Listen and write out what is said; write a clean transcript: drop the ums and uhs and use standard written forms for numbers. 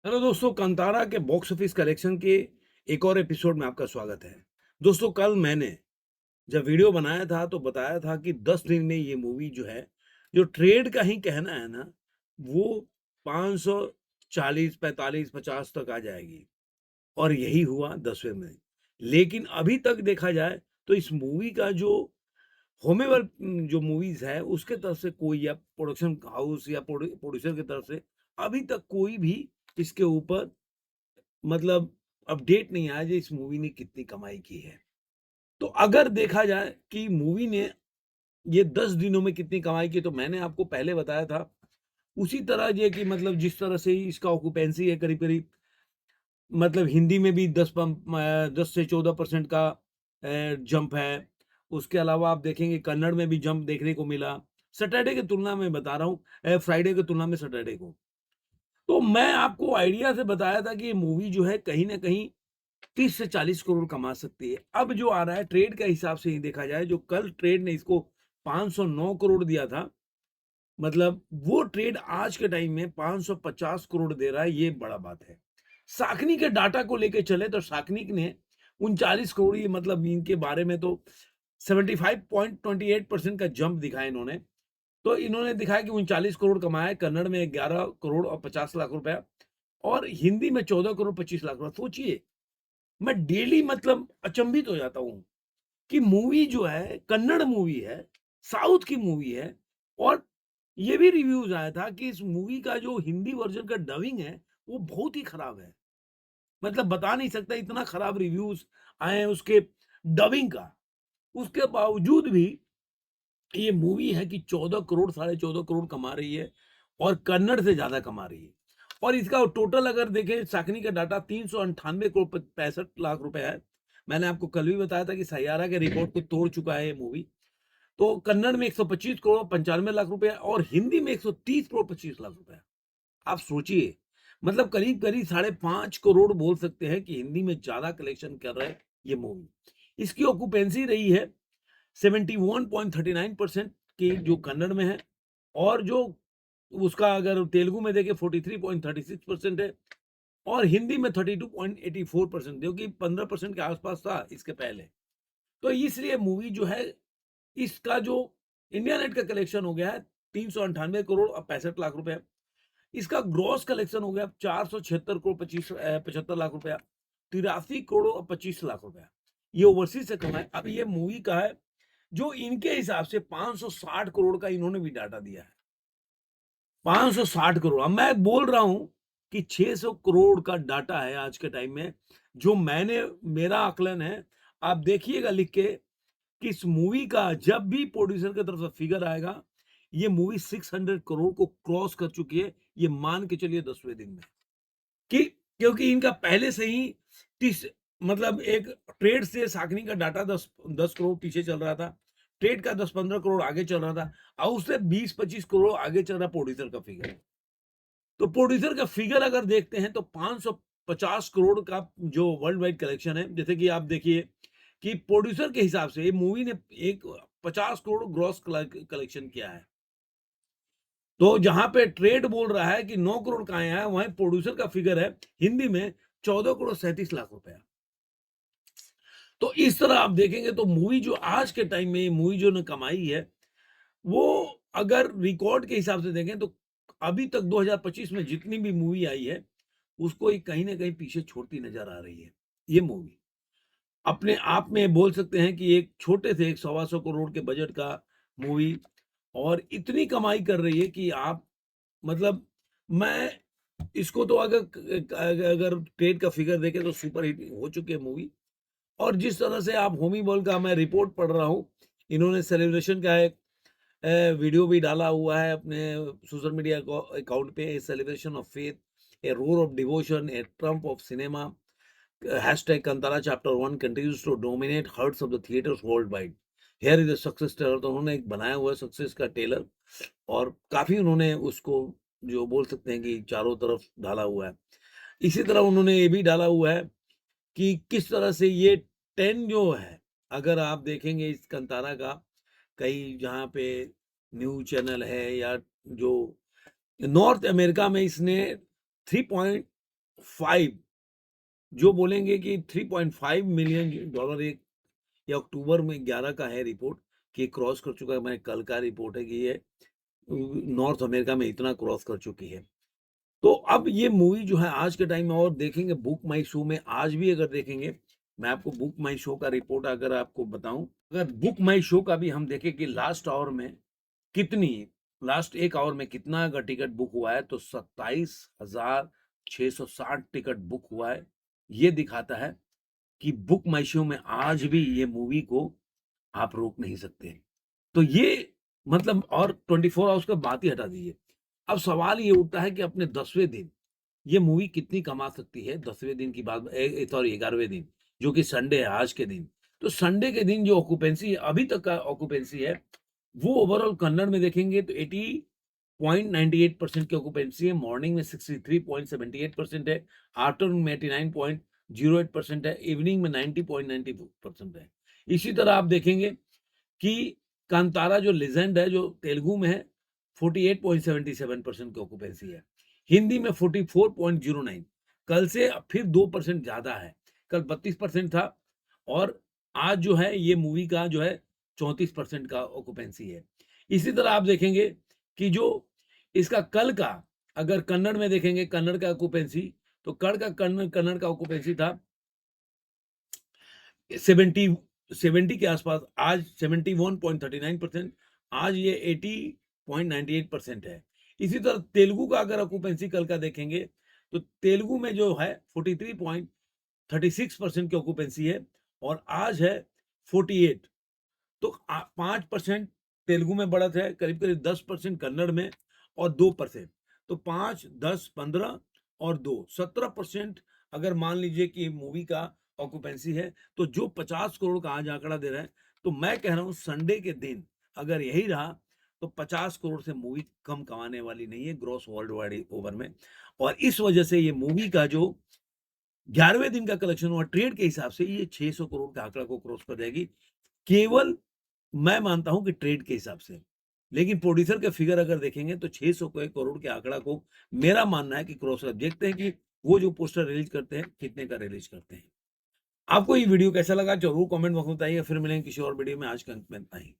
Hello दोस्तों, कांतारा के box office collection के एक और एपिसोड में आपका स्वागत है। दोस्तों, कल मैंने जब वीडियो बनाया था तो बताया था कि 10 दिन में ये मूवी जो है, जो ट्रेड का ही कहना है ना, वो 540, 45, 50 तक आ जाएगी और यही हुआ 10वें में। लेकिन अभी तक देखा जाए तो इस मूवी का जो होमेवर जो मूवीज़ है उसके तरफ से कोई या प्रोडक्शन हाउस या प्रोड्यूसर की तरफ से अभी तक कोई भी इसके ऊपर मतलब अपडेट नहीं आया जी इस मूवी ने कितनी कमाई की है। तो अगर देखा जाए कि मूवी ने ये 10 दिनों में कितनी कमाई की, तो मैंने आपको पहले बताया था, उसी तरह ये कि मतलब जिस तरह से इसका ऑक्यूपेंसी है करीब-करीब, मतलब हिंदी में भी 10 से 14% का जंप है। उसके अलावा आप देखेंगे कन्नड़ में भी जंप देखने को मिला। सैटरडे की तुलना में बता रहा हूँ, फ्राइडे की तुलना में सैटरडे को। तो मैं आपको आइडिया से बताया था कि ये मूवी जो है कहीं न कहीं 30 से 40 करोड़ कमा सकती है। अब जो आ रहा है ट्रेड के हिसाब से ही देखा जाए, जो कल ट्रेड ने इसको 509 करोड़ दिया था, मतलब वो ट्रेड आज के टाइम में 550 करोड़ दे रहा है, ये बड़ा बात है। साकनी के डाटा को लेके चले तो साकनिक ने 39 करोड़, ये मतलब इनके बारे में तो 75.28% का जंप दिखाया इन्होंने। तो इन्होंने दिखाया कि 39 करोड़ कमाया है, कन्नड़ में 11 करोड़ और 50 लाख रुपया और हिंदी में 14 करोड़ 25 लाख रुपया। सोचिए, मैं डेली मतलब अचंभित हो जाता हूँ कि मूवी जो है कन्नड़ मूवी है, साउथ की मूवी है और ये भी रिव्यूज आया था कि इस मूवी का जो हिंदी वर्जन का डबिंग है वो बहुत ही खराब है। मतलब बता नहीं सकता, इतना खराब रिव्यूज आए हैं उसके डबिंग का। उसके बावजूद भी ये मूवी है कि 14 करोड़, साढ़े 14 करोड़ कमा रही है और कन्नड़ से ज्यादा कमा रही है। और इसका टोटल अगर देखें साकनी का डाटा 398 करोड़ 65 लाख रुपए है। मैंने आपको कल भी बताया था कि सैयारा के रिकॉर्ड को तोड़ चुका है ये मूवी। तो कन्नड़ में 125 करोड़ 95 लाख रुपए और हिंदी में 130 करोड़ 25 लाख रुपए। आप सोचिए, मतलब करीब करीब 5.5 करोड़ बोल सकते हैं कि हिंदी में ज्यादा कलेक्शन कर रहा है ये मूवी। इसकी ऑक्यूपेंसी रही है 71.39% की, जो कन्नड़ में है, और जो उसका अगर तेलुगु में देखें 43.36% है और हिंदी में 32.84%, जो कि 15% के आसपास था इसके पहले। तो इसलिए मूवी जो है, इसका जो इंडिया नेट का कलेक्शन हो गया है 398 करोड़ और 65 लाख रुपए। इसका ग्रॉस कलेक्शन हो गया 476 करोड़ 75 लाख रुपया, 83 करोड़ और 25 लाख रुपया। ये ओवरसीज से कमाए। अब ये मूवी का है जो इनके हिसाब से 560 करोड़ का इन्होंने भी डाटा दिया है। 560 करोड़। अब मैं बोल रहा हूं कि 600 करोड़ का डाटा है आज के टाइम में, जो मेरा आकलन है। आप देखिएगा लिख के कि इस मूवी का जब भी प्रोड्यूसर की तरफ से फिगर आएगा, ये मूवी 600 करोड़ को क्रॉस कर चुकी है, ये मान के चलिए 10वें दिन में। कि क्योंकि इनका पहले से ही 30, मतलब एक ट्रेड से साकनी का डाटा 10 करोड़ पीछे चल रहा था। ट्रेड का 10-15 करोड़ आगे चल रहा था और उससे 20-25 करोड़ आगे चल रहा प्रोड्यूसर का फिगर। तो प्रोड्यूसर का फिगर अगर देखते हैं तो 550 करोड़ का जो वर्ल्ड वाइड कलेक्शन है, जैसे कि आप देखिए कि प्रोड्यूसर के हिसाब से ये मूवी ने एक 50 करोड़ ग्रॉस कलेक्शन किया है। तो जहां पे ट्रेड बोल रहा है कि 9 करोड़ का आया है, वहीं प्रोड्यूसर का फिगर है हिंदी में 14 करोड़ 37 लाख रुपया। तो इस तरह आप देखेंगे तो मूवी जो आज के टाइम में मूवी जो ने कमाई है, वो अगर रिकॉर्ड के हिसाब से देखें तो अभी तक 2025 में जितनी भी मूवी आई है, उसको ये कहीं ना कहीं पीछे छोड़ती नजर आ रही है। ये मूवी अपने आप में बोल सकते हैं कि एक छोटे से एक 125 करोड़ के बजट का मूवी और इतनी कमाई कर रही है कि आप मतलब मैं इसको तो अगर अगर ट्रेड का फिगर देखें तो सुपर हिट हो चुकी है मूवी। और जिस तरह से आप होमी बॉल का मैं रिपोर्ट पढ़ रहा हूँ, इन्होंने सेलिब्रेशन का एक वीडियो भी डाला हुआ है अपने सोशल मीडिया अकाउंट पे, celebration of faith, A roar of devotion, A Trump of cinema, hashtag Kantara chapter 1 continues to dominate hearts of the theaters worldwide. Here is a success tailor. तो उन्होंने एक बनाया हुआ है सक्सेस का टेलर और काफी उन्होंने उसको जो बोल सकते हैं कि चारों तरफ डाला हुआ है। इसी तरह उन्होंने ये भी डाला हुआ है कि किस तरह से ये 10 जो है, अगर आप देखेंगे इस कंतारा का कई जहाँ पे न्यूज़ चैनल है या जो नॉर्थ अमेरिका में इसने 5 जो बोलेंगे कि $3.5 मिलियन एक, ये अक्टूबर में 11 का है रिपोर्ट कि क्रॉस कर चुका है। मैं कल का रिपोर्ट है कि ये नॉर्थ अमेरिका में इतना क्रॉस कर चुकी है। तो अब ये मूवी जो है आज के टाइम में, और देखेंगे बुक माई शो में आज भी अगर देखेंगे, मैं आपको बुक माई शो का रिपोर्ट अगर आपको बताऊं, अगर बुक माई शो का भी हम देखें कि लास्ट आवर में कितनी, लास्ट एक आवर में कितना अगर टिकट बुक हुआ है, तो 27,660 टिकट बुक हुआ है। ये दिखाता है कि बुक माई शो में आज भी ये मूवी को आप रोक नहीं सकते। तो ये मतलब, और 24 आवर्स का बात ही हटा दीजिए। अब सवाल ये उठता है कि अपने 10वें दिन ये मूवी कितनी कमा सकती है। 10वें दिन की बात, सॉरी 11वें दिन जो कि संडे है आज के दिन। तो संडे के दिन जो ऑक्यूपेंसी है, अभी तक का ऑक्यूपेंसी है, वो ओवरऑल कन्नड़ में देखेंगे तो 80.98% की ऑक्यूपेंसी है। मॉर्निंग में 63.78% है। आफ्टरनून में 89.08% है। इवनिंग में 90.94% है। इसी तरह आप देखेंगे कि कांतारा जो लेजेंड है, जो तेलुगु में है, 48.77% की ऑक्यूपेंसी है। हिंदी में 44.09, कल से फिर 2% ज्यादा है। कल 32% था, और आज जो है ये मूवी का जो है 34% का ऑक्यूपेंसी है। इसी तरह आप देखेंगे कि जो इसका कल का, अगर कन्नड़ में देखेंगे कन्नड़ का ऑक्यूपेंसी, तो कन्नड़ का ऑक्यूपेंसी था 70 के आसपास, आज 71.39%, आज ये 80.98% है। इसी तरह तेलुगु का अगर ऑक्यूपेंसी कल का देखेंगे, तो तेलुगु में जो है 43.36% की ऑक्यूपेंसी है, और आज है 48। तो 5% तेलुगु में बढ़त है, करीब करीब 10% कन्नड़ में, और 2%। तो 5, 10, 15 और 2, 17% अगर मान लीजिए कि मूवी का ऑक्यूपेंसी है, तो जो 50 करोड़ का आज आंकड़ा दे रहा है, तो मैं कह रहा हूं संडे के दिन अगर यही रहा, तो 50 करोड़ से मूवी कम कमाने वाली नहीं है ग्रॉस वर्ल्ड वाइड ओवर में। और इस वजह से ये मूवी का जो 11वें दिन का कलेक्शन हुआ ट्रेड के हिसाब से, ये 600 करोड़ का आंकड़ा को क्रॉस कर जाएगी, केवल मैं मानता हूं कि ट्रेड के हिसाब से। लेकिन प्रोड्यूसर के फिगर अगर देखेंगे तो 600 करोड़ के आंकड़ा को मेरा मानना है कि क्रॉस कर। देखते हैं कि वो जो पोस्टर रिलीज करते हैं कितने का रिलीज करते हैं। आपको ये वीडियो कैसा लगा जरूर कमेंट बॉक्स में बताइए। फिर मिलेंगे किसी और वीडियो में। आज का अंत में इतना ही।